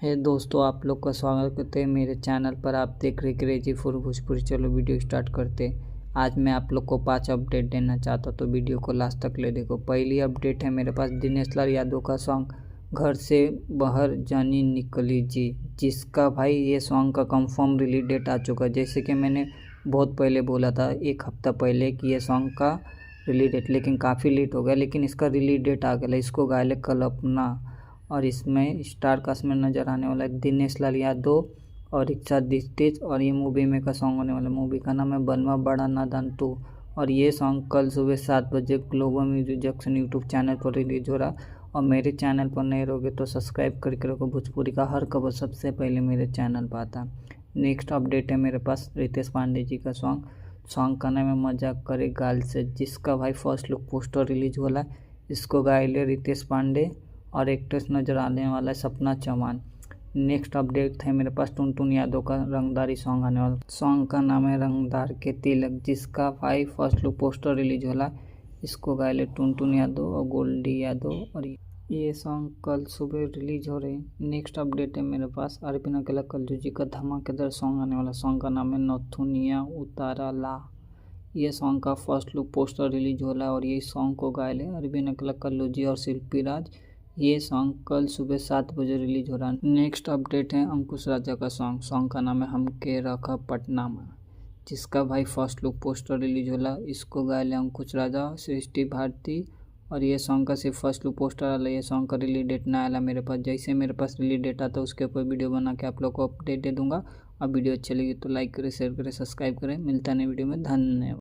है दोस्तों, आप लोग का स्वागत करते हैं मेरे चैनल पर। आप देख रहे क्रेजी फॉर भोजपुरी। चलो वीडियो स्टार्ट करते हैं। आज मैं आप लोग को 5 अपडेट देना चाहता, तो वीडियो को लास्ट तक ले देखो। पहली अपडेट है मेरे पास दिनेश लाल यादव का सॉन्ग घर से बाहर जानी निकली जी, जिसका भाई ये सॉन्ग का कंफर्म रिलीज डेट आ चुका है। जैसे कि मैंने बहुत पहले बोला था, 1 हफ्ता पहले, कि ये सॉन्ग का रिलीज डेट, लेकिन काफ़ी लेट हो गया, लेकिन इसका रिलीज डेट आ गया। इसको गायले कल्पना, और इसमें स्टार कास्ट में नज़र आने वाला है दिनेश लाल यादव और इच्छा दीक्षित। और ये मूवी में का सॉन्ग होने वाला, मूवी का नाम है बनवा बड़ा नादान 2। और ये सॉन्ग कल सुबह 7 बजे global music junction YouTube channel पर रिलीज हो रहा। और मेरे चैनल पर नए रहोगे तो सब्सक्राइब करके रखो। भोजपुरी का हर खबर सबसे पहले मेरे चैनल पर आता। नेक्स्ट अपडेट है मेरे पास रितेश पांडे जी का सॉन्ग का नाम है मजाक करे गाल से, जिसका भाई फर्स्ट लुक पोस्टर रिलीज हुआ है। इसको गायले रितेश पांडे और एक्ट्रेस नज़र आने वाला है सपना चौहान। नेक्स्ट अपडेट है मेरे पास टुनटुन यादव का रंगदारी सॉन्ग आने वाला। सॉन्ग का नाम है रंगदार के तिलक, जिसका भाई फर्स्ट लुक पोस्टर रिलीज होला। इसको गायले टुनटुन यादव और गोल्डी यादव, और ये सॉन्ग कल सुबह रिलीज हो रहे। नेक्स्ट अपडेट है मेरे पास अरविंद अकेला कल्लू जी का धमाकेदार सॉन्ग आने वाला। सॉन्ग का नाम है नथुनिया उतारा ला। ये सॉन्ग का फर्स्ट लुक पोस्टर रिलीज होला और ये सॉन्ग को गायले अरविंद अकेला कल्लू जी और शिल्पी राज। ये सॉन्ग कल सुबह 7 बजे रिलीज हो रहा है। नेक्स्ट अपडेट है अंकुश राजा का सॉन्ग का नाम है हम के रखा पटना में, जिसका भाई फर्स्ट लुक पोस्टर रिलीज होला। इसको गायले अंकुश राजा, सृष्टि भारती, और ये सॉन्ग का सिर्फ फर्स्ट लुक पोस्टर आला। ये सॉन्ग का रिलीज डेट ना आला मेरे पास। जैसे मेरे पास रिलीज डेट आता है उसके ऊपर वीडियो बना के आप लोग को अपडेट दे दूंगा। और वीडियो अच्छी लगी तो लाइक करें, शेयर करें, सब्सक्राइब करें। मिलता है नई वीडियो में। धन्यवाद।